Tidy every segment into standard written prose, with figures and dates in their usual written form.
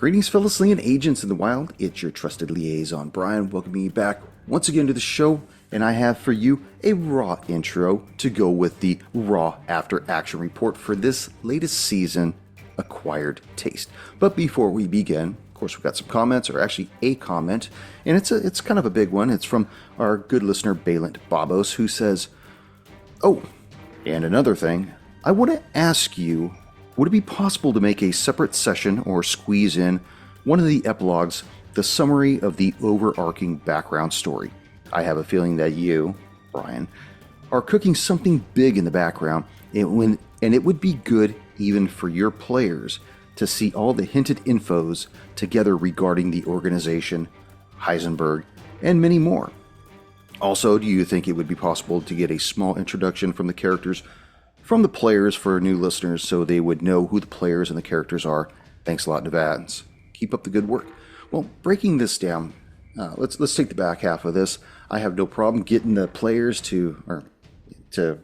Greetings, fellow slinging agents in the wild. It's your trusted liaison, Brian, welcoming you back once again to the show. And I have for you a raw intro to go with the raw after action report for this latest season, Acquired Taste. But before we begin, of course, we've got some comments, or actually a comment, and it's kind of a big one. It's from our good listener, Balint Babos, who says, "Oh, and another thing, I want to ask you, would it be possible to make a separate session or squeeze in one of the epilogues, the summary of the overarching background story? I have a feeling that you, Brian, are cooking something big in the background, and it would be good even for your players to see all the hinted infos together regarding the organization, Heisenberg, and many more. Also, do you think it would be possible to get a small introduction from the characters from the players for new listeners so they would know who the players and the characters are? Thanks a lot in advance. Keep up the good work." Well, breaking this down, let's take the back half of this. I have no problem getting the players to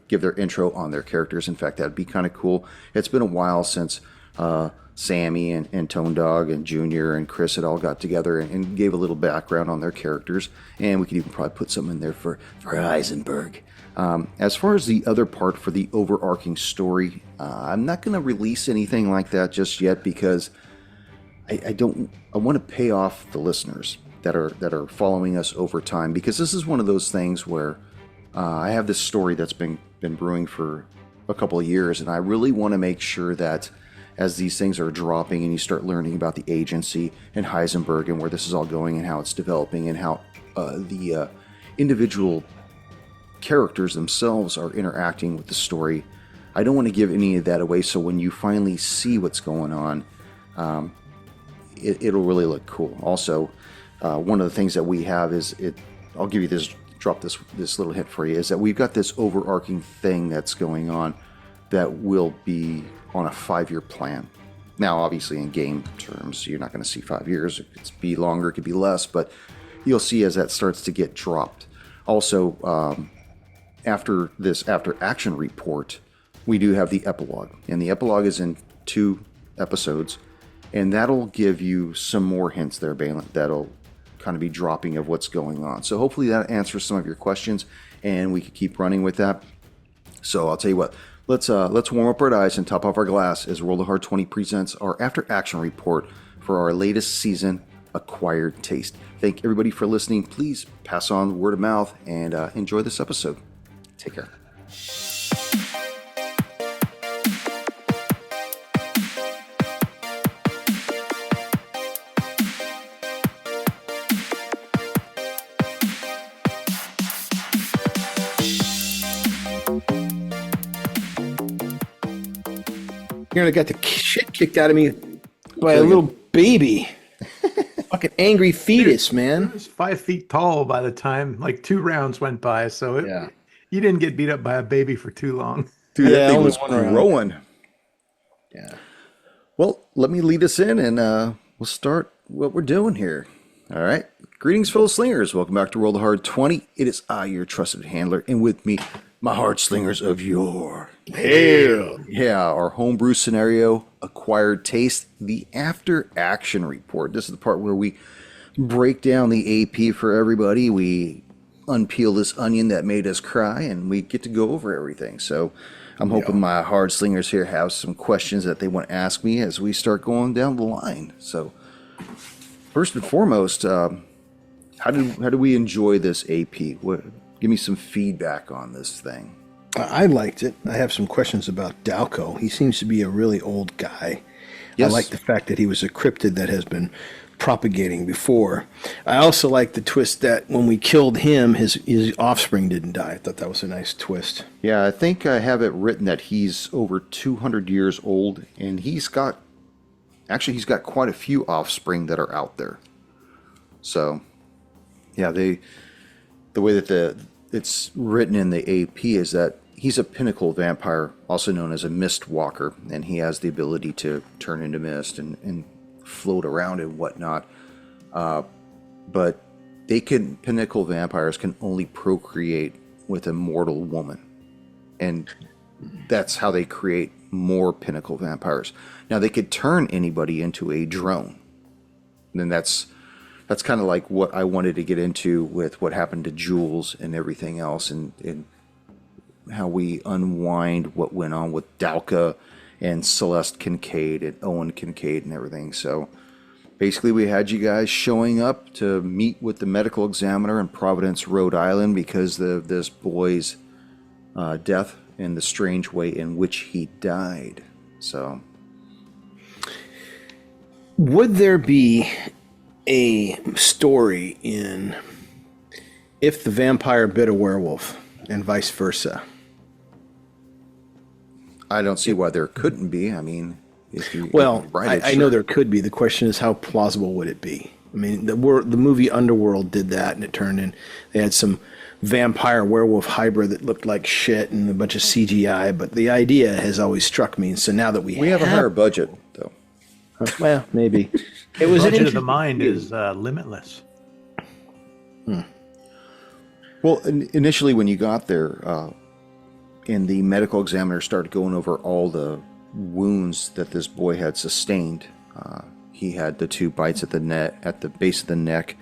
give their intro on their characters. In fact, that'd be kind of cool. It's been a while since Sammy and Tone Dog and Junior and Chris had all got together and gave a little background on their characters, and we could even probably put something in there for Heisenberg. As far as the other part for the overarching story, I'm not going to release anything like that just yet because I want to pay off the listeners that are following us over time, because this is one of those things where I have this story that's been brewing for a couple of years, and I really want to make sure that as these things are dropping and you start learning about the agency and Heisenberg and where this is all going and how it's developing and how the individual characters themselves are interacting with the story, I don't want to give any of that away, so when you finally see what's going on, it'll really look cool. Also, one of the things that we have is I'll give you this, drop this little hint for you, is that we've got this overarching thing that's going on that will be on a 5-year plan. Now, obviously, in game terms, you're not going to see 5 years. It could be longer, it could be less, but you'll see as that starts to get dropped. Also, after this after action report, we do have the epilogue, and the epilogue is in 2 episodes, and that'll give you some more hints there, Balin. That'll kind of be dropping of what's going on. So hopefully that answers some of your questions, and we can keep running with that. So I'll tell you what, let's warm up our eyes and top off our glass as Roll the Hard 20 presents our after action report for our latest season, Acquired Taste. Thank everybody for listening. Please pass on word of mouth and enjoy this episode. Take care. I got the shit kicked out of me by a little baby. Fucking angry fetus, man. It was 5 feet tall by the time like 2 rounds went by, so you didn't get beat up by a baby for too long. Dude, that thing was growing. Yeah. Well, let me lead us in, and we'll start what we're doing here. All right. Greetings, fellow slingers. Welcome back to Roll the Hard 20. It is I, your trusted handler, and with me, my hard slingers of yore. Hell. Yeah, our homebrew scenario, Acquired Taste, the after action report. This is the part where we break down the AP for everybody. We unpeel this onion that made us cry, and we get to go over everything. So I'm hoping my hard slingers here have some questions that they want to ask me as we start going down the line. So first and foremost, how did we enjoy this AP? Give me some feedback on this thing. I liked it. I have some questions about Dalco. He seems to be a really old guy. Yes. I like the fact that he was a cryptid that has been propagating before. I also like the twist that when we killed him, his offspring didn't die. I thought that was a nice twist. Yeah, I think I have it written that he's over 200 years old, and he's got quite a few offspring that are out there. So, yeah, the way that it's written in the AP is that he's a pinnacle vampire, also known as a mist walker, and he has the ability to turn into mist and float around and whatnot. But pinnacle vampires can only procreate with a mortal woman, and that's how they create more pinnacle vampires. Now, they could turn anybody into a drone, then that's kind of like what I wanted to get into with what happened to Jules and everything else, and how we unwind what went on with Dalka and Celeste Kincaid and Owen Kincaid and everything. So basically, we had you guys showing up to meet with the medical examiner in Providence, Rhode Island, because of this boy's death and the strange way in which he died. So, would there be a story in if the vampire bit a werewolf and vice versa? I don't see why there couldn't be. I mean, if you I sure. know there could be. The question is, how plausible would it be? I mean, the movie Underworld did that, and it turned in. They had some vampire werewolf hybrid that looked like shit and a bunch of CGI. But the idea has always struck me. And so now that we have a higher budget, though. Well, maybe it was. The budget of the mind is limitless. Well, initially when you got there, and the medical examiner started going over all the wounds that this boy had sustained. He had the 2 bites at the base of the neck.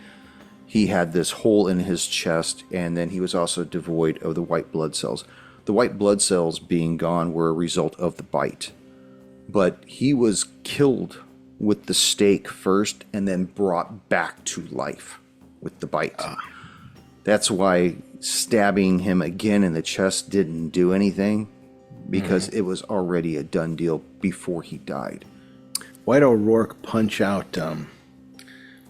He had this hole in his chest, and then he was also devoid of the white blood cells. The white blood cells being gone were a result of the bite. But he was killed with the stake first and then brought back to life with the bite. That's why stabbing him again in the chest didn't do anything, because it was already a done deal before he died. Why'd O'Rourke punch out,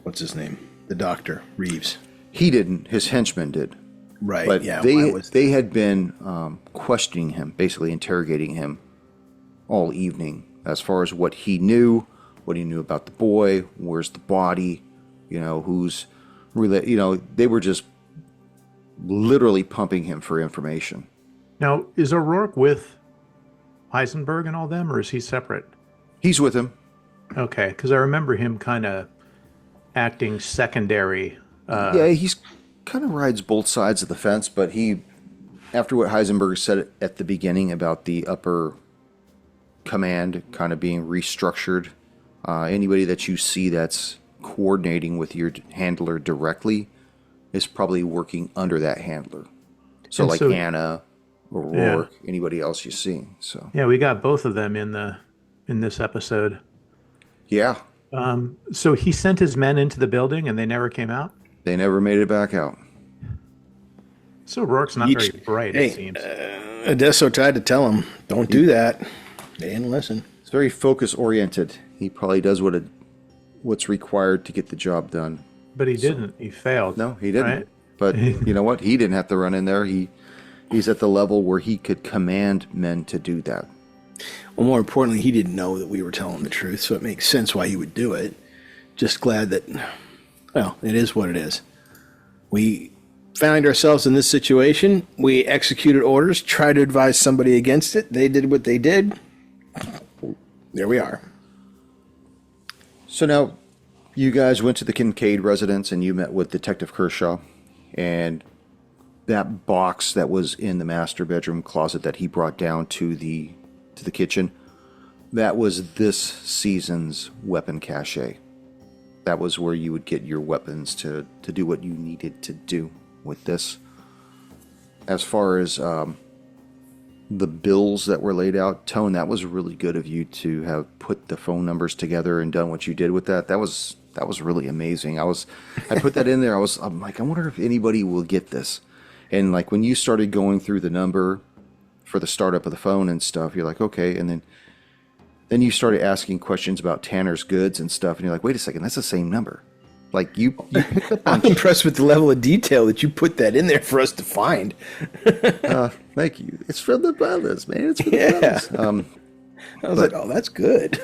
what's his name? The doctor, Reeves. He didn't. His henchmen did. Right, but yeah. They had been questioning him, basically interrogating him all evening as far as what he knew about the boy, where's the body, who's really, they were just literally pumping him for information. Now, is O'Rourke with Heisenberg and all them, or is he separate? He's with him. Okay, because I remember him kind of acting secondary. Yeah, he's kind of rides both sides of the fence, but after what Heisenberg said at the beginning about the upper command kind of being restructured, anybody that you see that's coordinating with your handler directly is probably working under that handler. So like Anna, O'Rourke, anybody else you see. So yeah, we got both of them in this episode. Yeah. So he sent his men into the building and they never came out? They never made it back out. So Rourke's not very bright, it seems. Adesso tried to tell him, don't do that. They didn't listen. It's very focus-oriented. He probably does what's required to get the job done. But he didn't. He failed. No, he didn't. Right? But you know what? He didn't have to run in there. He's at the level where he could command men to do that. Well, more importantly, he didn't know that we were telling the truth, so it makes sense why he would do it. Just glad that, well, it is what it is. We found ourselves in this situation. We executed orders, tried to advise somebody against it. They did what they did. There we are. So now, you guys went to the Kincaid residence and you met with Detective Kershaw, and that box that was in the master bedroom closet that he brought down to the kitchen, that was this season's weapon cache. That was where you would get your weapons to do what you needed to do with this. As far as the bills that were laid out, Tone, that was really good of you to have put the phone numbers together and done what you did with that. That was really amazing. I put that in there. I'm like, I wonder if anybody will get this. And like when you started going through the number for the startup of the phone and stuff, you're like, okay. And then you started asking questions about Tanner's Goods and stuff, and you're like, wait a second, that's the same number. Like you picked up on I'm impressed with the level of detail that you put that in there for us to find. Thank you. It's from the brothers, man. It's from the brothers. I was like, oh, that's good.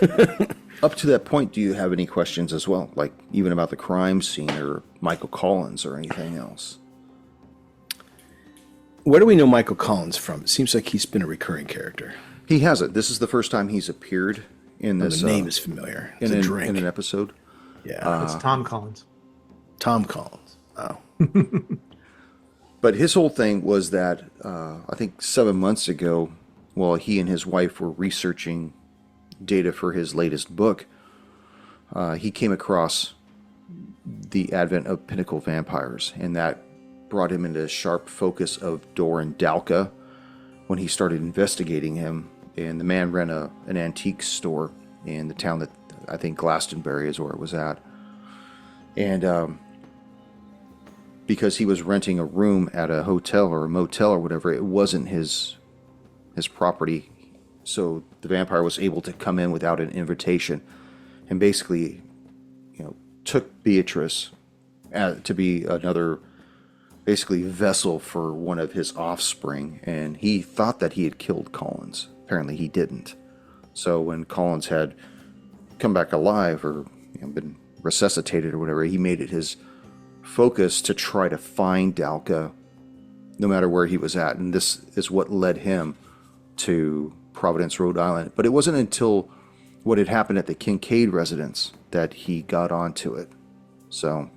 Up to that point, do you have any questions as well? Like even about the crime scene or Michael Collins or anything else? Where do we know Michael Collins from? It seems like he's been a recurring character. He hasn't. This is the first time he's appeared in this. The name is familiar. It's in a drink. In an episode. Yeah. It's Tom Collins. Tom Collins. Oh. But his whole thing was that I think 7 months ago, while he and his wife were researching data for his latest book, he came across the advent of pinnacle vampires, and that brought him into sharp focus of Doran Dalka when he started investigating him. And the man ran an antique store in the town that I think Glastonbury is where it was at. And because he was renting a room at a hotel or a motel or whatever, it wasn't his property. So the vampire was able to come in without an invitation and basically, took Beatrice to be another basically vessel for one of his offspring. And he thought that he had killed Collins. Apparently he didn't. So when Collins had come back alive or been resuscitated or whatever, he made it his focus to try to find Dalka no matter where he was at. And this is what led him to Providence, Rhode Island. But it wasn't until what had happened at the Kincaid residence that he got onto it. So,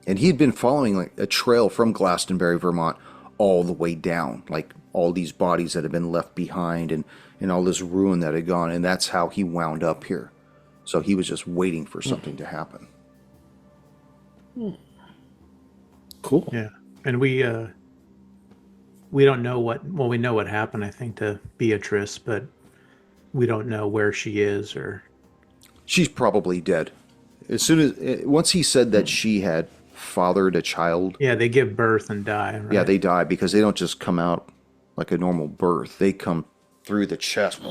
and he'd been following like a trail from Glastonbury, Vermont, all the way down, like all these bodies that had been left behind and all this ruin that had gone. And that's how he wound up here. So he was just waiting for something to happen. Cool. Yeah. And we don't know we know what happened, I think, to Beatrice, but we don't know where she is or. She's probably dead. Once he said that she had fathered a child. Yeah, they give birth and die. Right? Yeah, they die because they don't just come out like a normal birth. They come through the chest.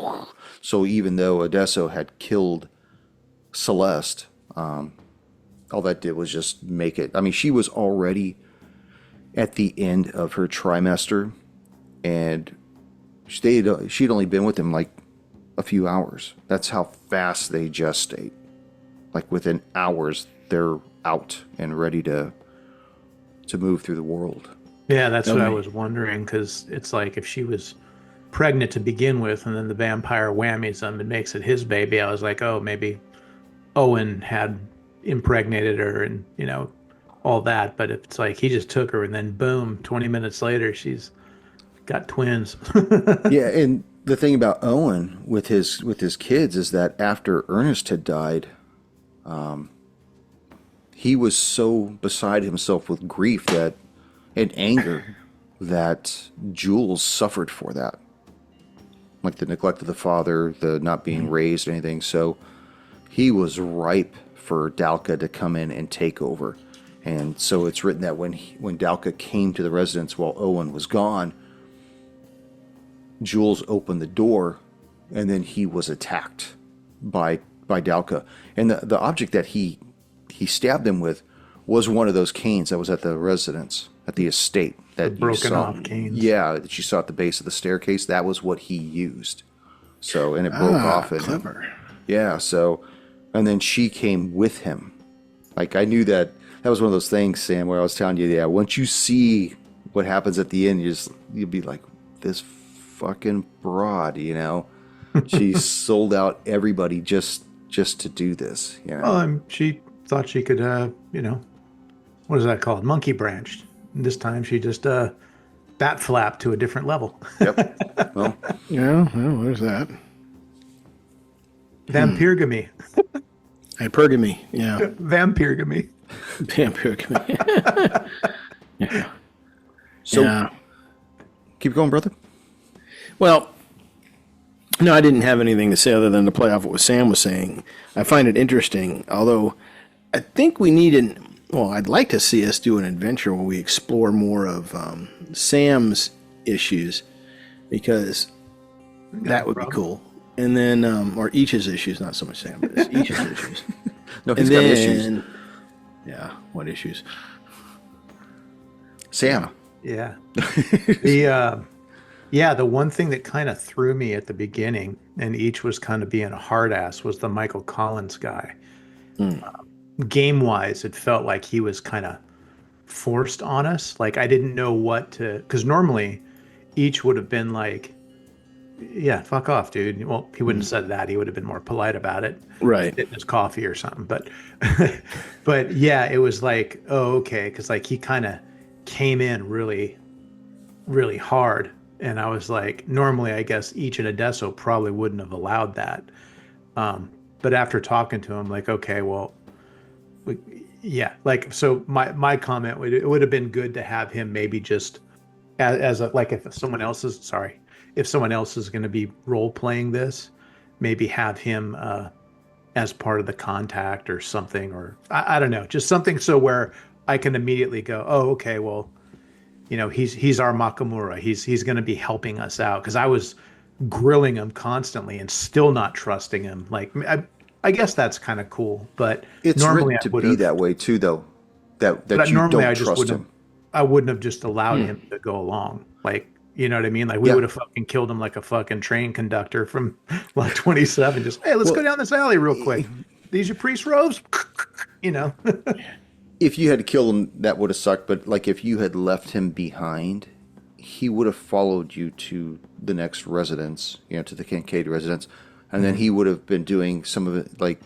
So even though Odesso had killed Celeste, all that did was just make it. I mean, she was already at the end of her trimester, and she'd only been with him like a few hours. That's how fast they gestate. Like within hours, they're out and ready to move through the world. Yeah, that's what I was wondering, because it's like if she was pregnant to begin with and then the vampire whammies them and makes it his baby, I was like, oh, maybe Owen had impregnated her and, all that. But if it's like he just took her and then boom, 20 minutes later, she's got twins. Yeah, and the thing about Owen with his kids is that after Ernest had died, he was so beside himself with grief and anger that Jules suffered for that. Like the neglect of the father, the not being raised, anything. So he was ripe for Dalka to come in and take over. And so it's written that when Dalka came to the residence while Owen was gone, Jules opened the door, and then he was attacked by Dalka. And the object that he stabbed him with was one of those canes that was at the residence, at the estate. That the broken off canes. Yeah, that you saw at the base of the staircase. That was what he used. So, and it broke off. And, clever. Yeah, so, and then she came with him. Like, I knew that was one of those things, Sam, where I was telling you, yeah, once you see what happens at the end, you'll be like, this fucking broad, she sold out everybody just to do this. Well, she thought she could, what is that called? Monkey branched. And this time she just bat flapped to a different level. Yep. Well, yeah. Well, there's that. Vampirgamy. Hypergamy. Yeah. Vampirgamy. Vampirgamy. Yeah. So, yeah. Keep going, brother. Well, no, I didn't have anything to say other than to play off what Sam was saying. I find it interesting, although I think we need I'd like to see us do an adventure where we explore more of Sam's issues, because that would be cool. And then, or Each's issues, not so much Sam, but it's Each's issues. No, he's got issues. Yeah, what issues? Sam. Yeah. The one thing that kind of threw me at the beginning, and Each was kind of being a hard ass, was the Michael Collins guy. Game-wise, it felt like he was kind of forced on us. Like, I didn't know what to... Because normally, Each would have been like, yeah, fuck off, dude. Well, he wouldn't have said that. He would have been more polite about it. Right. Getting his coffee or something. But, but yeah, it was like, oh, okay. Because, like, he kind of came in really, really hard. And I was like, normally, I guess Each and Odesso probably wouldn't have allowed that. But after talking to him, like, okay, well, Yeah, like so. My comment would have been good to have him maybe just as a, like if someone else is if someone else is going to be role playing this, maybe have him as part of the contact or something, or I don't know, just something so where I can immediately go, oh, okay, well, he's our Makamura. He's going to be helping us out, because I was grilling him constantly and still not trusting him. Like I guess that's kind of cool, but It's normally written I to would be have. that way too, though. That But you normally I don't just trust wouldn't him. have. I wouldn't have just allowed him to go along. Like, you know what I mean? Like we Yeah. would have fucking killed him like a fucking train conductor from Lot 27. Just, hey, let's go down this alley real quick. These your priest robes? You know? If you had killed him, that would have sucked. But like if you had left him behind, he would have followed you to the next residence, to the Kincaid residence, and then he would have been doing some of it. Like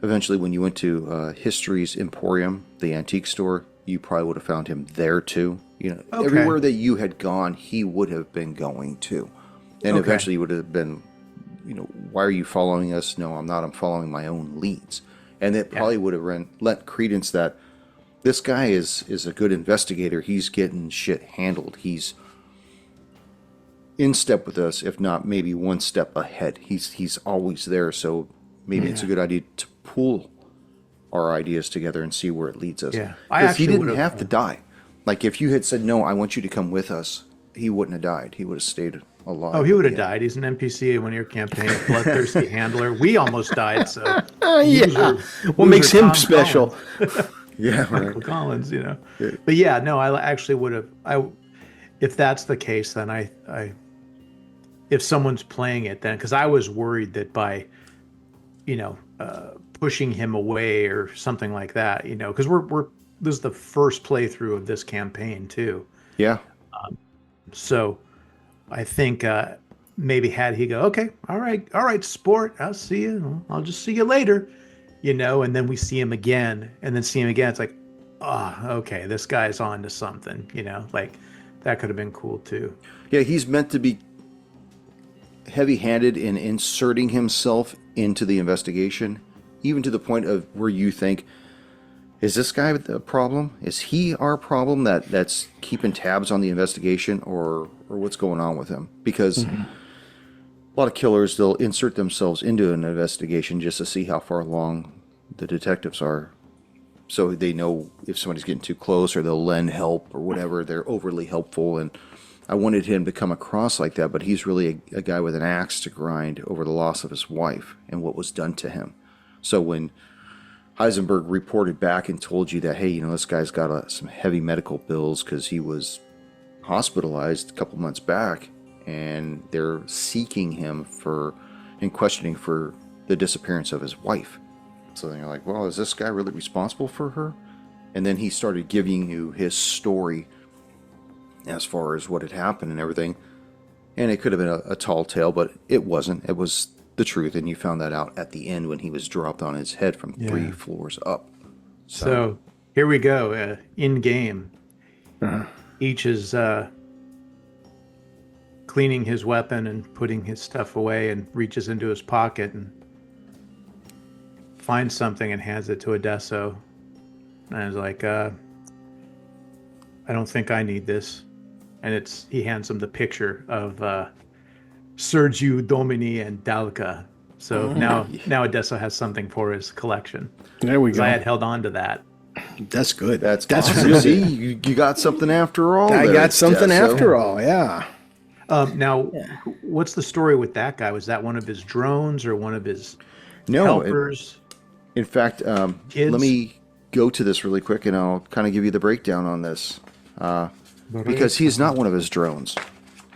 eventually, when you went to History's Emporium, the antique store, you probably would have found him there too. Okay. Everywhere that you had gone, he would have been going to, and Okay. eventually you would have been, why are you following us? No, I'm not. I'm following my own leads. And it probably would have lent credence that this guy is a good investigator. He's getting shit handled. He's in step with us, if not maybe one step ahead. He's always there. So maybe it's a good idea to pool our ideas together and see where it leads us. Yeah. I Because he actually didn't would've- have to die. Like if you had said, no, I want you to come with us, he wouldn't have died. He would have stayed alive. Oh, he would have died. He's an NPC in one of your campaigns, bloodthirsty handler. We almost died, so Yeah. What makes him Tom special? Yeah, right. Michael Collins, But yeah, no, I actually would have. If that's the case, then I if someone's playing it, then because I was worried that by, pushing him away or something like that, because this is the first playthrough of this campaign too. Yeah. So I think maybe had he go, okay, all right, sport, I'll see you. I'll just see you later, and then we see him again and then see him again. It's like, okay, this guy's on to something, like that could have been cool too. Yeah, he's meant to be heavy-handed in inserting himself into the investigation, even to the point of where you think, is this guy the problem? Is he our problem that's keeping tabs on the investigation, or what's going on with him? Because a lot of killers, they'll insert themselves into an investigation just to see how far along the detectives are. So they know if somebody's getting too close, or they'll lend help or whatever. They're overly helpful. And I wanted him to come across like that, but he's really a guy with an axe to grind over the loss of his wife and what was done to him. So when Heisenberg reported back and told you that, hey, this guy's got some heavy medical bills because he was hospitalized a couple months back, and they're seeking him and questioning for the disappearance of his wife. So then you're like, well, is this guy really responsible for her? And then he started giving you his story as far as what had happened and everything. And it could have been a tall tale, but it wasn't. It was the truth, and you found that out at the end when he was dropped on his head from 3 floors up. So here we go. In game, each is cleaning his weapon and putting his stuff away, and reaches into his pocket and finds something and hands it to Adesso. And I was like, I don't think I need this. And he hands him the picture of Sergiu Domini and Dalka. So now Adesso has something for his collection. There we go. I had held on to that. That's good. That's awesome. really... See, you got something after all. I there, got something Desso. after all. Yeah. Now, what's the story with that guy? Was that one of his drones or one of his No, helpers? in fact, Kids? let me go to this really quick, and I'll kind of give you the breakdown on this. Because he's not one of his drones.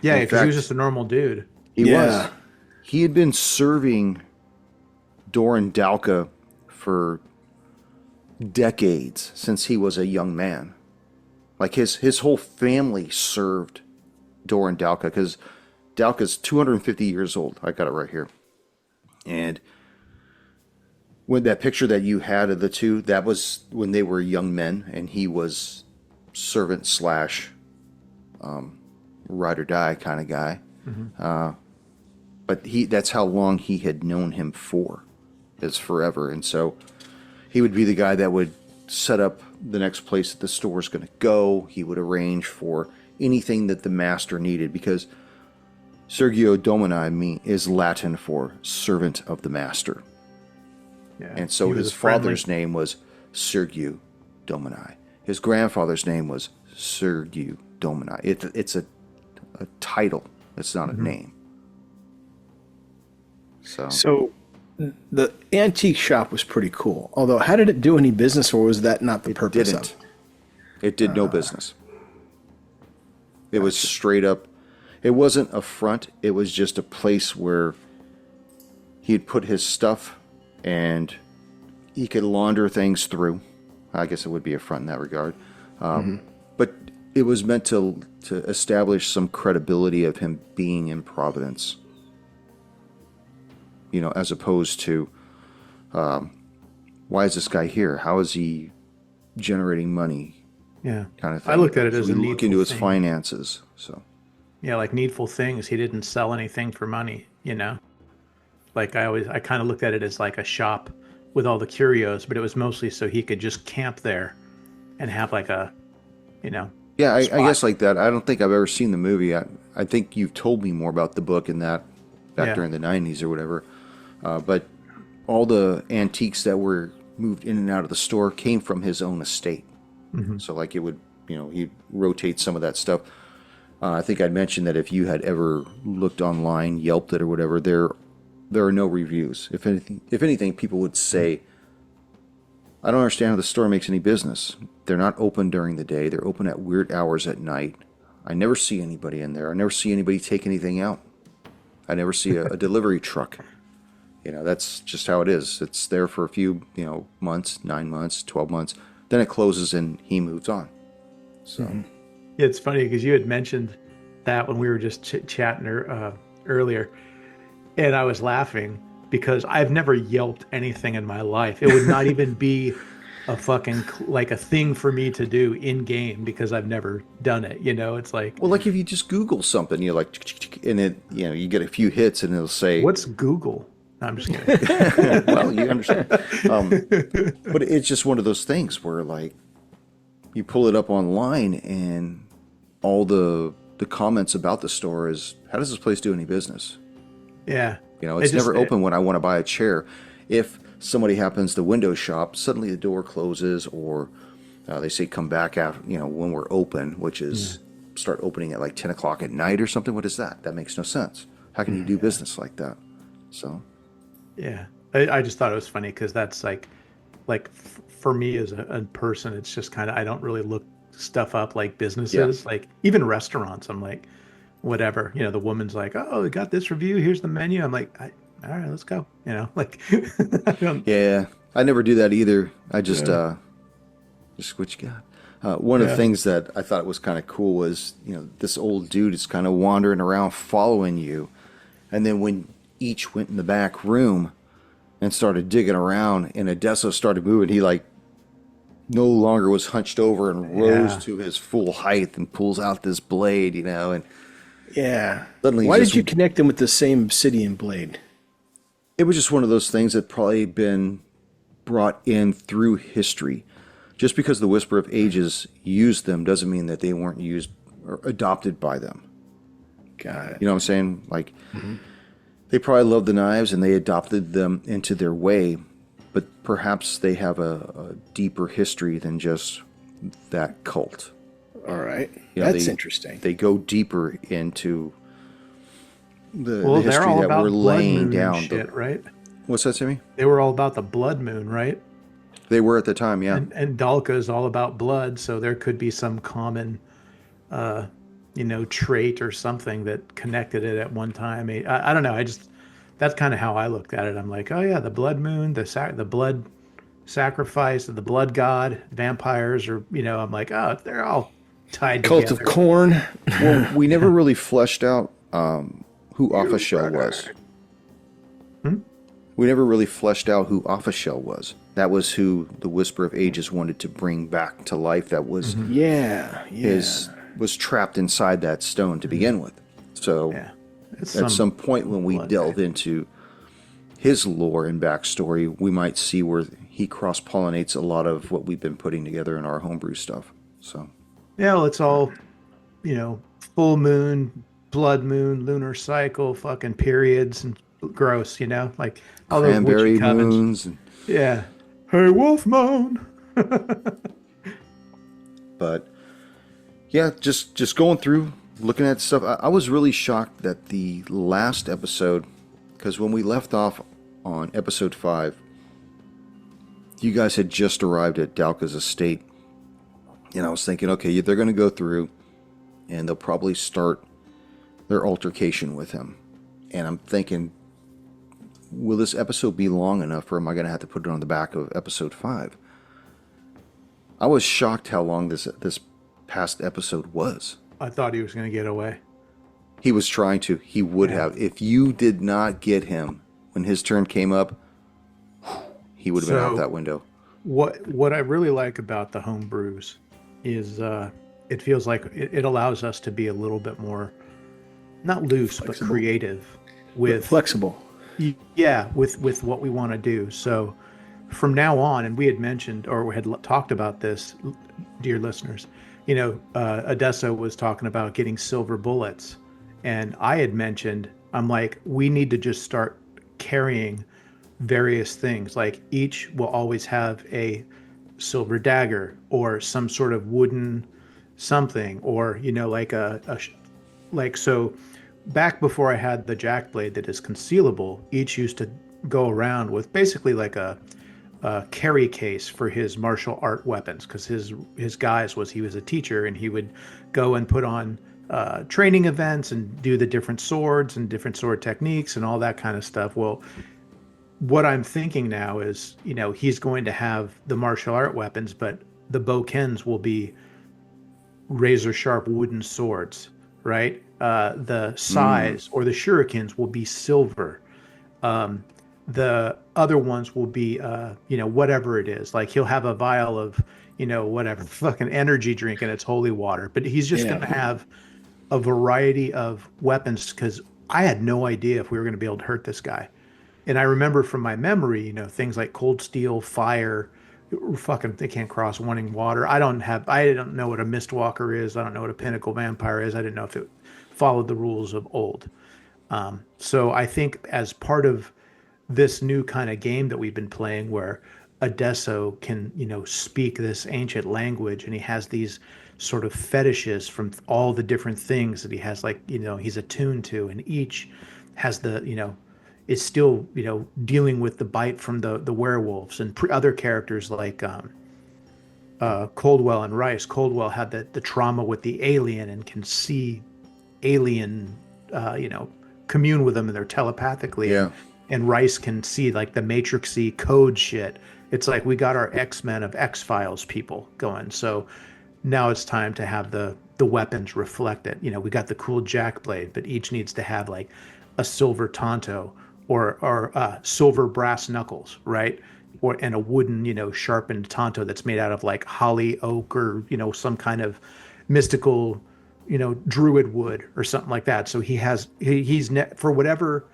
Yeah, in because he was fact- just a normal dude. He Yeah. was. He had been serving Doran Dalka for decades, since he was a young man. Like his whole family served Doran Dalka, because Dalka's 250 years old. I got it right here. And when that picture that you had of the two, that was when they were young men, and he was servant slash ride or die kind of guy. But that's how long he had known him for. It's forever. And so He would be the guy that would set up the next place that the store is going to go. He would arrange for anything that the master needed, because Sergio Domini is Latin for servant of the master. Yeah. And so his father's name was Sergio Domini. His grandfather's name was Sergio Domini. It's a title. It's not a name. So the antique shop was pretty cool. Although, how did it do any business, or was that not the purpose of it? It did no business. It was straight up. It wasn't a front. It was just a place where he'd put his stuff and he could launder things through. I guess it would be a front in that regard. But it was meant to establish some credibility of him being in Providence. You know, as opposed to, why is this guy here? How is he generating money? Yeah. Kind of thing. I looked at it as we a look needful into his thing. finances. So Yeah, like needful things. He didn't sell anything for money, you know? Like I kind of looked at it as like a shop with all the curios, but it was mostly so he could just camp there and have like a, you know. yeah, I guess like that. I don't think I've ever seen the movie. I think you've told me more about the book and that back during the 90s or whatever. But all the antiques that were moved in and out of the store came from his own estate. So like it would, you know, he'd rotate some of that stuff. I think I'd mentioned that if you had ever looked online, Yelped it or whatever, there are no reviews. If anything, people would say, I don't understand how the store makes any business. They're not open during the day. They're open at weird hours at night. I never see anybody in there. I never see anybody take anything out. I never see a delivery truck. You know, that's just how it is. It's there for a few, you know, months, 9 months, 12 months. Then it closes and he moves on. So Yeah, it's funny because you had mentioned that when we were just chatting earlier, and I was laughing because I've never Yelped anything in my life. It would not even be a fucking like a thing for me to do in game because I've never done it. You know, it's like, well, like if you just Google something, you're like, and it, you know, you get a few hits and it'll say, what's Google? No, I'm just kidding. well, you understand. But it's just one of those things where like you pull it up online and all the comments about the store is, how does this place do any business? Yeah. You know, it's never open when I want to buy a chair. If somebody happens to window shop, suddenly the door closes, or they say come back after, you know, when we're open, which is start opening at like 10 o'clock at night or something. What is that? That makes no sense. How can you do business like that? So. Yeah. I just thought it was funny because that's like for me as a person, it's just kind of, I don't really look stuff up like businesses, like even restaurants. I'm like, whatever, you know, the woman's like, oh, we got this review. Here's the menu. I'm like, all right, let's go. You know, like, yeah, I never do that either. I just what you got. One of the things that I thought was kind of cool was, you know, this old dude is kind of wandering around following you. And then when each went in the back room and started digging around and Adesso started moving, he like no longer was hunched over and rose to his full height and pulls out this blade, you know, and suddenly why did you connect him with the same obsidian blade? It was just one of those things that probably been brought in through history. Just because the Whisper of Ages used them doesn't mean that they weren't used or adopted by them. Got it. You know what I'm saying? Like, they probably loved the knives and they adopted them into their way, but perhaps they have a deeper history than just that cult. All right. You know, That's interesting. They go deeper into the well, they're history all that about we're blood laying moon down. shit, right? What's that, Sammy? They were all about the blood moon, right? They were at the time, yeah. And Dalka is all about blood, so there could be some common, you know, trait or something that connected it at one time. I don't know. That's kind of how I looked at it. I'm like, oh yeah, the blood moon, the blood sacrifice of the blood god, vampires, or, you know, I'm like, oh, they're all tied Cult together. of Corn. Well, we never really fleshed out who Offashell was. We never really fleshed out who Offashell was. That was who the Whisper of Ages wanted to bring back to life. That was was trapped inside that stone to begin with. So at some point when we delve into his lore and backstory, we might see where he cross-pollinates a lot of what we've been putting together in our homebrew stuff. So Yeah, well, it's all, full moon, blood moon, lunar cycle, fucking periods, and gross, like all those witchy cranberry covens. moons, and, Yeah. Hey, wolf moon. but yeah, just going through, looking at stuff. I was really shocked that the last episode, because when we left off on episode 5, you guys had just arrived at Dalka's estate. And I was thinking, okay, they're going to go through and they'll probably start their altercation with him. And I'm thinking, will this episode be long enough, or am I going to have to put it on the back of episode 5? I was shocked how long this past episode was. I thought he was going to get away. He was trying to. He would have. If you did not get him when his turn came up, he would have been out that window. What I really like about the home brews is it feels like it allows us to be a little bit more, not loose, but creative. Flexible. Yeah, with what we want to do. So from now on, and we had mentioned, or we had talked about this, dear listeners, Odessa was talking about getting silver bullets. And I had mentioned, I'm like, we need to just start carrying various things. Like each will always have a silver dagger or some sort of wooden something, or, so back before I had the jack blade that is concealable, each used to go around with basically like a carry case for his martial art weapons, because his guise was he was a teacher and he would go and put on training events and do the different swords and different sword techniques and all that kind of stuff. Well, what I'm thinking now is, he's going to have the martial art weapons, but the bokens will be razor sharp wooden swords, right? The sais or the shurikens will be silver. The other ones will be, whatever it is. Like he'll have a vial of, whatever fucking energy drink and it's holy water. But he's just going to have a variety of weapons, because I had no idea if we were going to be able to hurt this guy. And I remember from my memory, things like cold steel, fire, fucking they can't cross wanting water. I don't know what a mistwalker is. I don't know what a pinnacle vampire is. I didn't know if it followed the rules of old. So I think as part of this new kind of game that we've been playing, where Odesso can, speak this ancient language, and he has these sort of fetishes from all the different things that he has, like, he's attuned to, and each has the, is still, dealing with the bite from the werewolves and other characters like Coldwell and Rice. Coldwell had the trauma with the alien and can see alien, commune with them, and they're telepathically. Yeah. And Rice can see like the matrixy code shit. It's like we got our X-Men of X-Files people going. So now it's time to have the weapons reflect it. We got the cool jack blade, but each needs to have like a silver tonto or silver brass knuckles, right? And a wooden, sharpened tonto that's made out of like holly oak or, some kind of mystical, druid wood or something like that. So he's for whatever,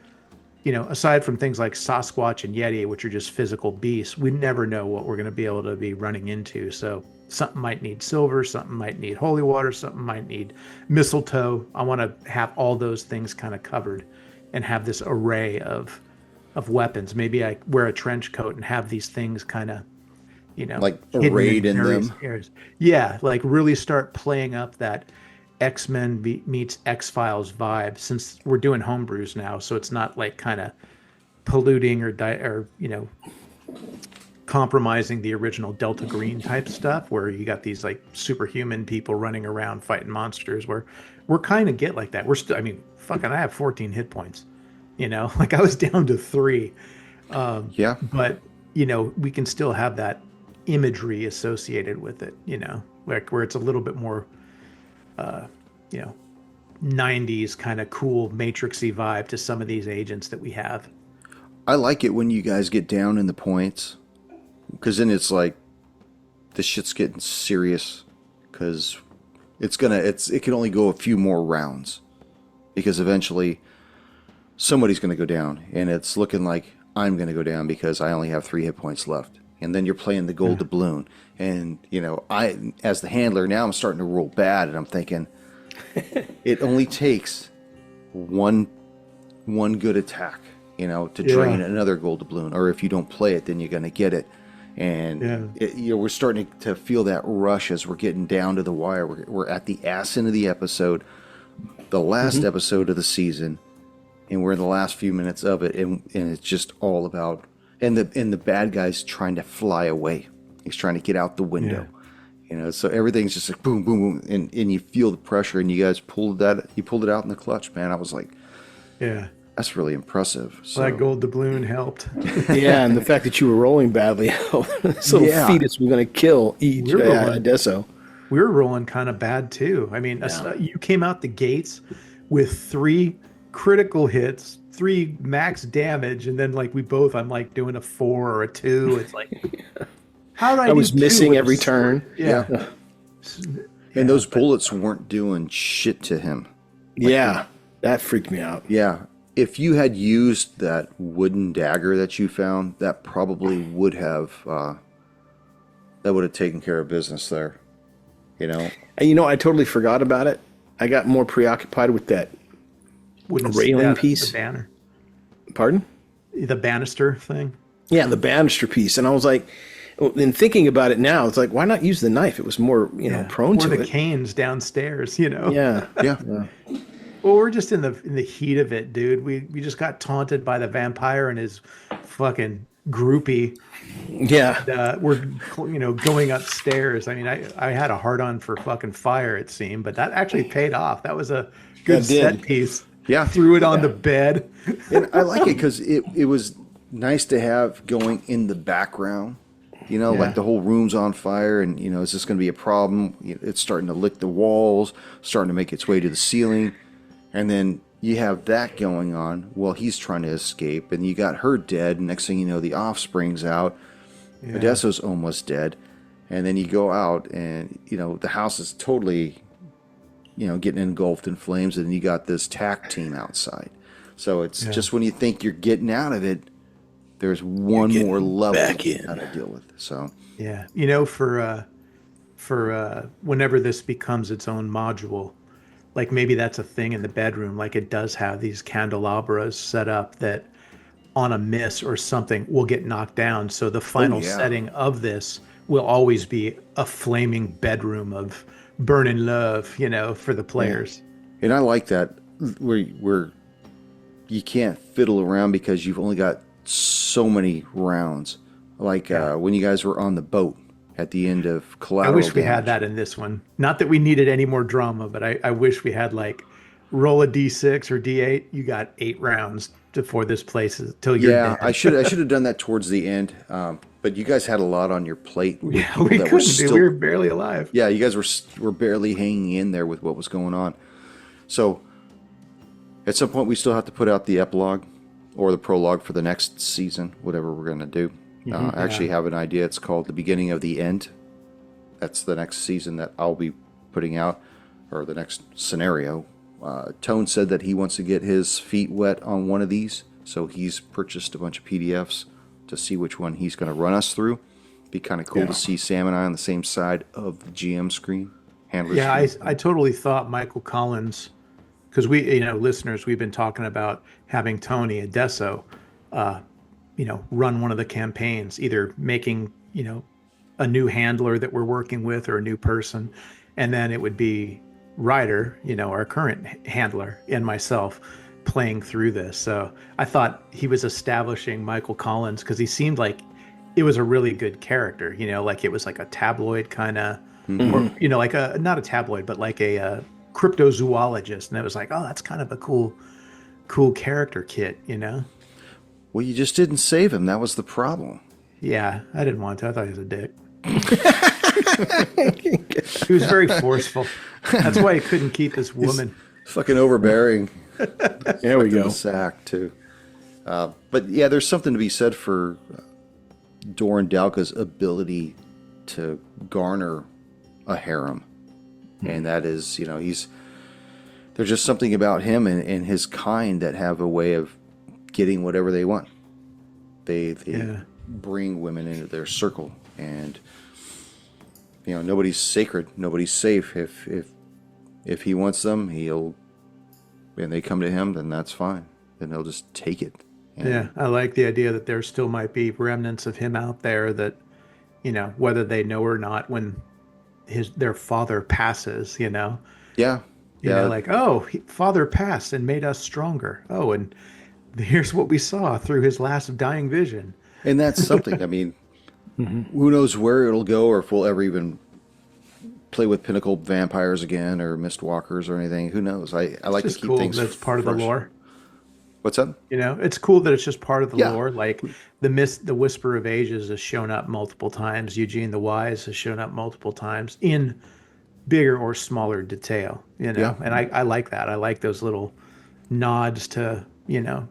aside from things like Sasquatch and Yeti, which are just physical beasts, we never know what we're going to be able to be running into. So something might need silver, something might need holy water, something might need mistletoe. I want to have all those things kind of covered and have this array of weapons. Maybe I wear a trench coat and have these things kind of, like arrayed in them. Areas. Yeah, like really start playing up that X-Men meets X-Files vibe, since we're doing homebrews now, so it's not like kind of polluting or compromising the original Delta Green type stuff, where you got these like superhuman people running around fighting monsters, where we're kind of get like that. I have 14 hit points, like I was down to 3. Yeah. But, we can still have that imagery associated with it, like where it's a little bit more, 90s kind of cool matrixy vibe to some of these agents that we have. I like it when you guys get down in the points, because then it's like this shit's getting serious, because it can only go a few more rounds, because eventually somebody's going to go down, and it's looking like I'm going to go down because I only have 3 hit points left. and then you're playing the gold doubloon. And, I, as the handler, now I'm starting to roll bad, and I'm thinking, it only takes one good attack, to drain another gold doubloon. Or if you don't play it, then you're going to get it. And, we're starting to feel that rush as we're getting down to the wire. We're at the ass end of the episode, the last episode of the season, and we're in the last few minutes of it, and it's just all about... And the bad guy's trying to fly away. He's trying to get out the window. So everything's just like boom, boom, boom, and you feel the pressure, and you guys pulled it out in the clutch, man. I was like, that's really impressive. So that gold doubloon helped. Yeah, and the fact that you were rolling badly helped. This little fetus was going to kill each Deso. We were rolling kind of bad too. I mean, you came out the gates with 3 critical hits, 3 max damage, and then I'm like doing a 4 or a 2. It's like, how did I was missing every turn. Yeah. And those bullets weren't doing shit to him. That freaked me out. Yeah. If you had used that wooden dagger that you found, that probably would have taken care of business there. And I totally forgot about it. I got more preoccupied with that railing piece. The banner. Pardon? The banister thing. Yeah, the banister piece. And I was like, in thinking about it now, it's like, why not use the knife? It was more, prone to it. Or the canes downstairs, Yeah. Well, we're just in the heat of it, dude. We just got taunted by the vampire and his fucking groupie. Yeah. And, we're going upstairs. I mean, I had a hard on for fucking fire, it seemed, but that actually paid off. That was a good set piece. Yeah. Threw it on the bed. And I like it because it was nice to have going in the background. Like the whole room's on fire, and is this going to be a problem? It's starting to lick the walls, starting to make its way to the ceiling, and then you have that going on while he's trying to escape, and you got her dead. And next thing you know, the offspring's out. Odessa's almost dead, and then you go out, and the house is totally, getting engulfed in flames, and you got this TAC team outside. So it's just when you think you're getting out of it, there's one more level that you got to deal with. So for whenever this becomes its own module, like maybe that's a thing in the bedroom. Like it does have these candelabras set up that on a miss or something will get knocked down. So the final setting of this will always be a flaming bedroom of burning love, for the players. And I like that where you can't fiddle around because you've only got so many rounds. Like when you guys were on the boat at the end of Collateral. I wish we had that in this one. Not that we needed any more drama, but I wish we had roll a D6 or D8. You got 8 rounds before this place is till you're dead. I should have done that towards the end. But you guys had a lot on your plate. We couldn't. We were barely alive. Yeah, you guys were barely hanging in there with what was going on. So at some point we still have to put out the epilogue or the prologue for the next season, whatever we're going to do. I actually have an idea. It's called The Beginning of the End. That's the next season that I'll be putting out, or the next scenario. Tone said that he wants to get his feet wet on one of these, so he's purchased a bunch of PDFs to see which one he's going to run us through. Be kind of cool to see Sam and I on the same side of the GM screen. I totally thought Michael Collins, because we, listeners, we've been talking about having Tony Adesso, run one of the campaigns, either making, a new handler that we're working with or a new person. And then it would be Ryder, our current handler, and myself playing through this. So I thought he was establishing Michael Collins because he seemed like it was a really good character, like it was like a tabloid kind of, or, like not a tabloid, but like a cryptozoologist. And it was like, oh, that's kind of a cool character kit, Well, you just didn't save him. That was the problem. Yeah, I didn't want to. I thought he was a dick. He was very forceful. That's why he couldn't keep his woman. He's fucking overbearing. There we go. The sack too. But yeah, there's something to be said for Doran Dalka's ability to garner a harem, and that is, there's just something about him and his kind that have a way of getting whatever they want. They bring women into their circle. And nobody's sacred, nobody's safe. If he wants them, and they come to him, then that's fine. Then he'll just take it. And Yeah, I like the idea that there still might be remnants of him out there that, whether they know or not, when their father passes, yeah. like, oh, father passed and made us stronger. Oh, and here's what we saw through his last dying vision. And that's something. I mean, who knows where it'll go, or if we'll ever even play with pinnacle vampires again, or mistwalkers, or anything. Who knows? I like to It's keep cool things that's part of the fresh. lore. What's that? It's cool that it's just part of the Yeah. lore. Like the Whisper of Ages has shown up multiple times. Eugene the Wise has shown up multiple times in bigger or smaller detail. Yeah. And I like that. I like those little nods to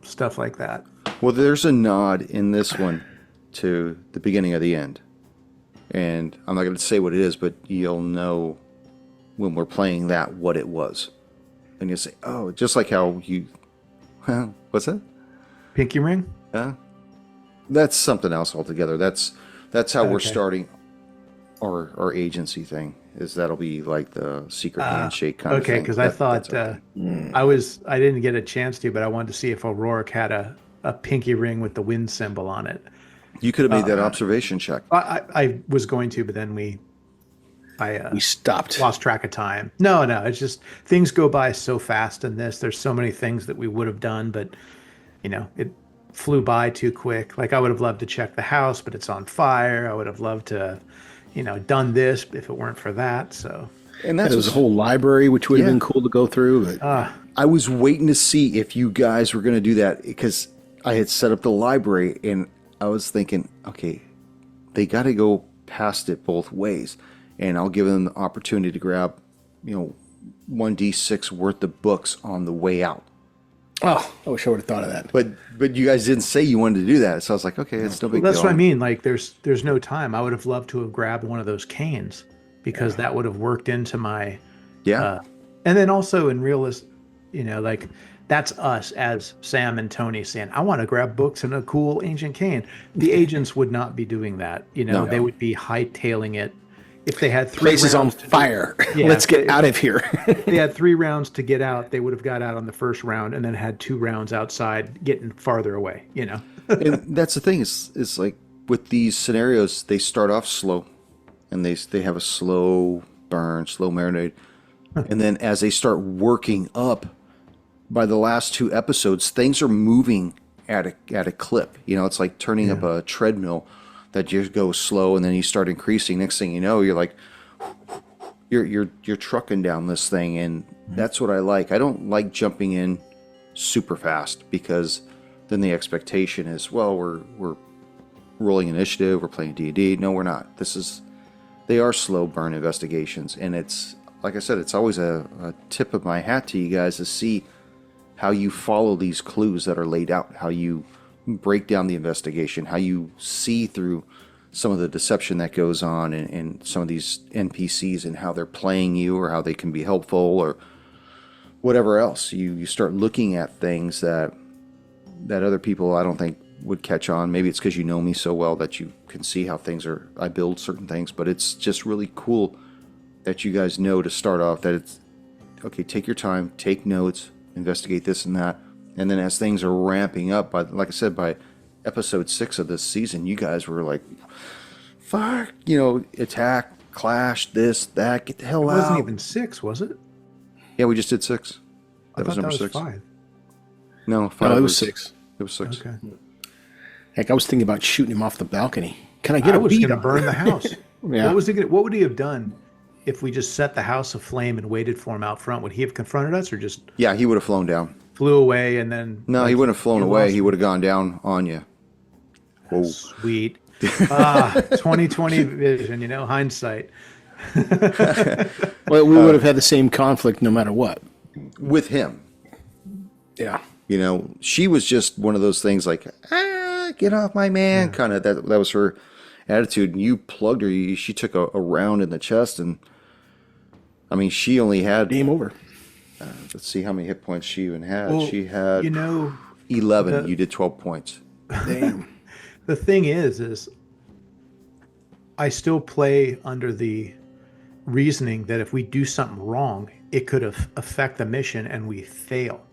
stuff like that. Well, there's a nod in this one to the beginning of the end. And I'm not going to say what it is, but you'll know when we're playing that what it was. And you'll say, oh, just like how you... what's that? Pinky ring? That's something else altogether. That's how we're Okay. starting our agency thing. Is that'll be like the secret handshake kind of thing. Okay, because I thought that's okay. I didn't get a chance to, but I wanted to see if O'Rourke had a pinky ring with the wind symbol on it. You could have made that observation check. I was going to, but then we stopped. lost track of time. No, it's just things go by so fast in this. There's so many things that we would have done, but it flew by too quick. Like, I would have loved to check the house, but it's on fire. I would have loved to, done this if it weren't for that. So, And that's There was a whole library, which would have Yeah. been cool to go through. But I was waiting to see if you guys were going to do that, because I had set up the library and I was thinking, okay, they got to go past it both ways, and I'll give them the opportunity to grab, 1d6 worth of books on the way out. I wish I would have thought of that. But you guys didn't say you wanted to do that, so I was like, okay, it's no big that's deal. what I mean. Like, there's no time. I would have loved to have grabbed one of those canes, because that would have worked into my. Yeah, And then also in realist, like, that's us as Sam and Tony saying, I want to grab books and a cool ancient cane. The agents would not be doing that. No. They would be hightailing it. If they had 3 Place is on rounds to do- fire. Yeah, Let's get out of here. if they had 3 rounds to get out, they would have got out on the first round and then had 2 rounds outside getting farther away, and that's the thing. Is like with these scenarios, they start off slow, and they have a slow burn, slow marinade, and then as they start working up, by the last 2 episodes, things are moving at a clip. It's like turning up a treadmill that just goes slow, and then you start increasing. Next thing you know, you're like, you're trucking down this thing, and that's what I like. I don't like jumping in super fast, because then the expectation is, well, we're rolling initiative, we're playing D&D. No, we're not. They are slow burn investigations, and it's like I said, it's always a tip of my hat to you guys to see how you follow these clues that are laid out, how you break down the investigation, how you see through some of the deception that goes on in some of these NPCs, and how they're playing you, or how they can be helpful, or whatever else. You start looking at things that other people, I don't think, would catch on. Maybe it's because you know me so well that you can see how I build certain things, but it's just really cool that you guys know to start off that it's, okay, take your time, take notes, investigate this and that. And then as things are ramping up, like I said, by episode 6 of this season, you guys were like, fuck, attack, clash, this, that, get the hell It out. wasn't even 6, was it? Yeah, we just did 6. I thought number that was 6. 5. No, 5 No, it was 6. It was 6. Okay. Heck, I was thinking about shooting him off the balcony. Can I get I a was beat going to on burn him? the house. Yeah. What would he have done if we just set the house aflame and waited for him out front? Would he have confronted us, or just Yeah, he would have flown down. flew away and then? No, he wouldn't have flown you away. lost He would have gone down on you. Whoa. Sweet. 2020 vision, hindsight. Well, we would have had the same conflict no matter what. With him. Yeah. She was just one of those things like, get off my man, kind of. That was her attitude. And you plugged her. She took a round in the chest, and I mean, she only had, Game over. let's see how many hit points she even had. Well, She had 11. the- You did 12 points. Damn. The thing is I still play under the reasoning that if we do something wrong, it could affect the mission and we fail.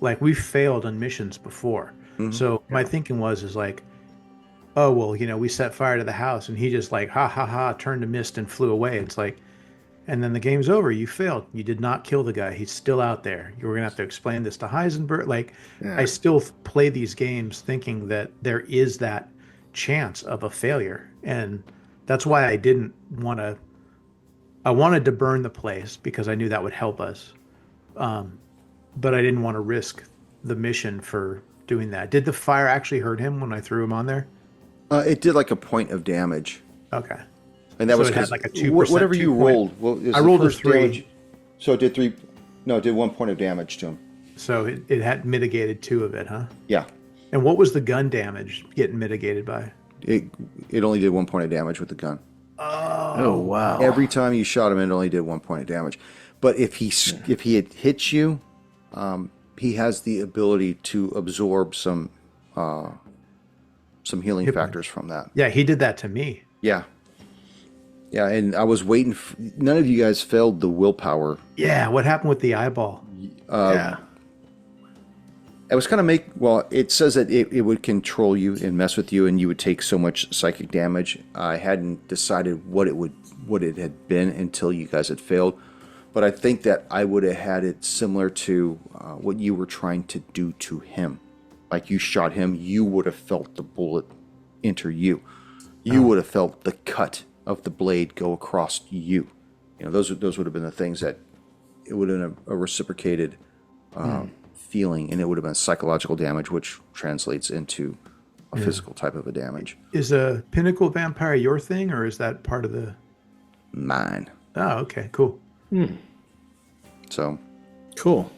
Like we've failed on missions before. So my thinking is like, oh, well, we set fire to the house and he just like, ha ha ha, turned to mist and flew away. It's like, and then the game's over. You failed. You did not kill the guy. He's still out there. You were going to have to explain this to Heisenberg. Like, I still play these games thinking that there is that chance of a failure. And that's why I didn't want to. I wanted to burn the place because I knew that would help us. But I didn't want to risk the mission for doing that. Did the fire actually hurt him when I threw him on there? It did like a point of damage. Okay. And that So was it had because like a 2%, whatever you 2 point. rolled. Well, it was I the rolled a first 3. damage. So it did 3. No, it did 1 point of damage to him. So it had mitigated 2 of it, huh? Yeah. And what was the gun damage getting mitigated by? It only did 1 point of damage with the gun. Oh wow! Every time you shot him, it only did 1 point of damage. But if he had hit you, he has the ability to absorb some healing factors from that. Yeah, he did that to me. Yeah. Yeah, and I was waiting. None of you guys failed the willpower. Yeah, what happened with the eyeball? Yeah. It was kind of it says that it would control you and mess with you, and you would take so much psychic damage. I hadn't decided what it had been until you guys had failed, but I think that I would have had it similar to what you were trying to do to him. Like you shot him, you would have felt the bullet enter you. You would have felt the cut of the blade go across you. Those would have been the things that it would have been a reciprocated feeling, and it would have been psychological damage, which translates into a physical type of a damage. Is a pinnacle vampire your thing, or is that part of the... Mine. Oh, okay, cool. So, Cool.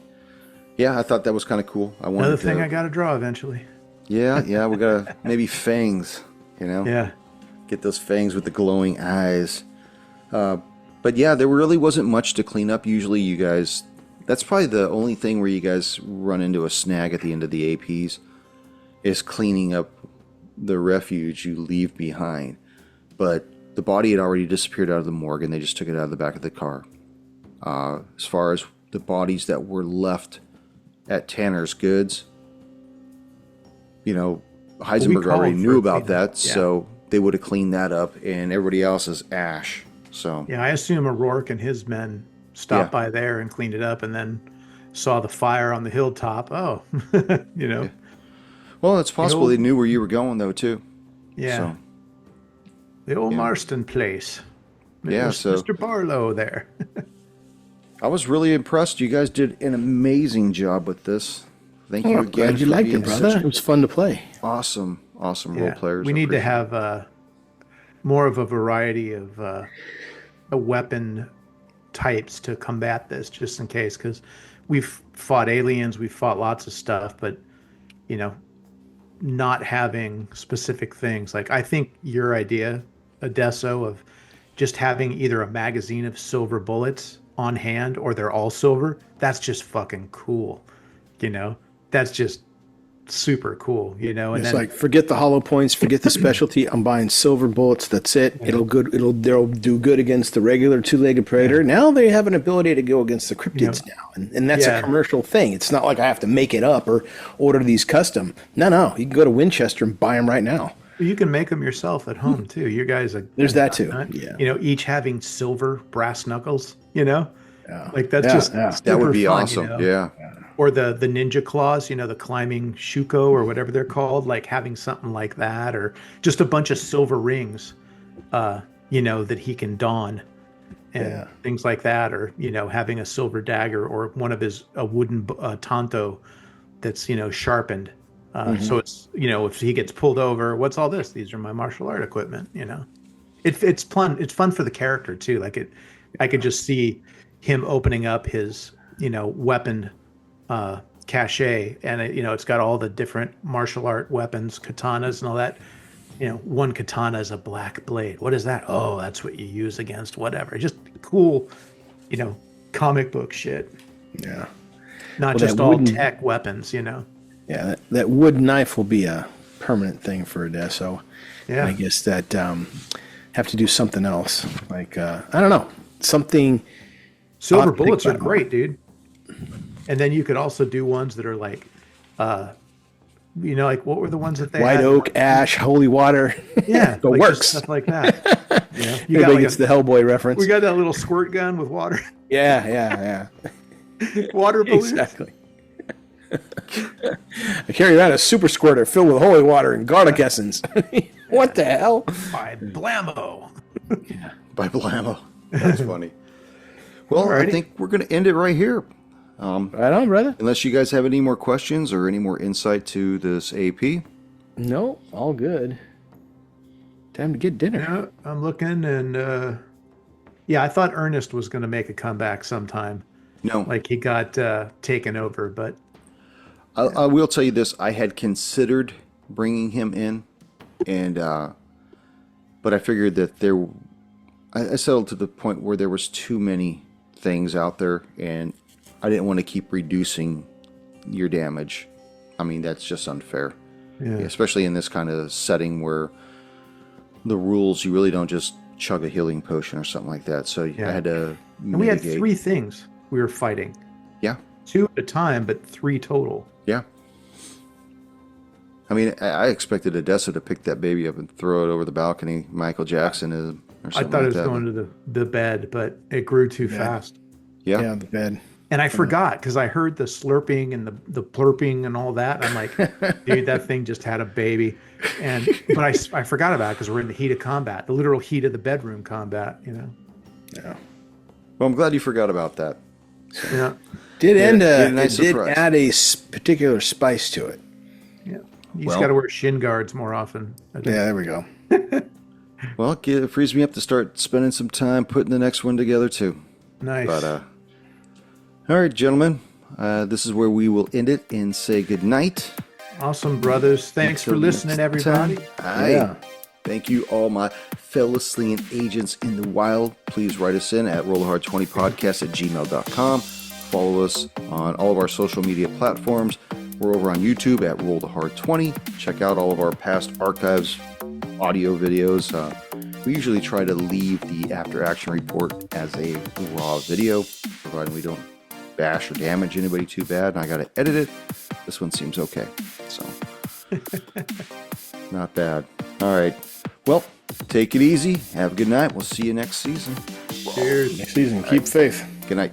yeah, I thought that was kind of cool. I wanted Another thing I got to draw eventually. Yeah, we gotta maybe fangs. Yeah. Get those fangs with the glowing eyes. But yeah, there really wasn't much to clean up. Usually, you guys. That's probably the only thing where you guys run into a snag at the end of the APs is cleaning up the refuge you leave behind. But the body had already disappeared out of the morgue, and they just took it out of the back of the car. As far as the bodies that were left at Tanner's Goods, Heisenberg already knew about that, so they would have cleaned that up, and everybody else is ash. So Yeah, I assume O'Rourke and his men stopped by there and cleaned it up, and then saw the fire on the hilltop. Oh, Well, it's possible they knew where you were going, though, too. Yeah. So, The old Marston place. Yeah, so Mr. Barlow there. I was really impressed. You guys did an amazing job with this. Thank you again. Glad you for liked it, being brother. such It was fun to play. awesome role players. We I need to appreciate have more of a variety of a weapon types to combat this, just in case, because we've fought aliens, we've fought lots of stuff, but not having specific things. Like I think your idea, Adesso, of just having either a magazine of silver bullets on hand or they're all silver, that's just fucking cool. That's just super cool, and It's then, like, forget the hollow points, forget the specialty. I'm buying silver bullets. That's it. They'll do good against the regular two-legged predator. Now they have an ability to go against the cryptids now, and that's a commercial thing. It's not like I have to make it up or order these custom. No, you can go to Winchester and buy them right now. you can make them yourself at home too. You guys are There's that too. Yeah. Each having silver brass knuckles. Like that's Yeah, just yeah. super That would be fun, awesome. Yeah. Or the ninja claws, the climbing shuko or whatever they're called, like having something like that, or just a bunch of silver rings, that he can don and things like that, or, having a silver dagger or one of a wooden tanto that's, sharpened. So it's, if he gets pulled over, what's all this? These are my martial art equipment, it's fun. It's fun for the character too. Like I could just see him opening up his, weapon cache, and it's got all the different martial art weapons, katanas and all that. One katana is a black blade. What is that? Oh, that's what you use against whatever. Just cool, comic book shit. Yeah. Not just all tech weapons. Yeah, that wood knife will be a permanent thing for Adesso. Yeah. And I guess that have to do something else. Like, I don't know, something. Silver I'll have to think bullets are about it. great, dude. And then you could also do ones that are like, like what were the ones that they White had? oak, ash, holy water. Yeah, the like just works. stuff like that. You got Everybody like gets the Hellboy reference. we got that little squirt gun with water, Yeah. water balloons. Exactly. I carry around a super squirter filled with holy water and garlic essence. What the hell? By blammo. By Blammo. That's funny. Well, I Alrighty. think we're going to end it right here. Right on, brother. Unless you guys have any more questions or any more insight to this AP. No, all good. Time to get dinner. Yeah, I'm looking, and I thought Ernest was going to make a comeback sometime. No. Like he got taken over, but I will tell you this. I had considered bringing him in, and but I figured that I settled to the point where there was too many things out there, and I didn't want to keep reducing your damage. I mean, that's just unfair. yeah. Especially in this kind of setting where the rules, you really don't just chug a healing potion or something like that. So I had to And we had mitigate. 3 things we were fighting. Yeah. 2 at a time, but 3 total. Yeah. I mean, I expected Odessa to pick that baby up and throw it over the balcony, Michael Jackson, or I something thought like it was that. going to the bed, but it grew too fast. Yeah. Yeah, the bed. And I forgot because I heard the slurping and the plurping and all that. I'm like, dude, that thing just had a baby. But I forgot about it because we're in the heat of combat, the literal heat of the bedroom combat, Yeah. Well, I'm glad you forgot about that. Yeah. Did end a nice it did surprise. add a particular spice to it. Yeah. You Well- just got to wear shin guards more often. I think. Yeah, there we go. Well, it frees me up to start spending some time putting the next one together, too. Nice. But, all right, gentlemen, this is where we will end it and say goodnight. Awesome, brothers. Thanks for Until listening, next everybody. time. Aye. Yeah. Thank you, all my fellow slinging agents in the wild. Please write us in at rollthehard20podcast@gmail.com. Follow us on all of our social media platforms. We're over on YouTube at rollthehard20. Check out all of our past archives, audio videos. We usually try to leave the after action report as a raw video, providing we don't bash or damage anybody too bad. And I got to edit it. This one seems okay. So, not bad. All right. Well, take it easy. Have a good night. We'll see you next season. Cheers. Next season, keep faith. Good night.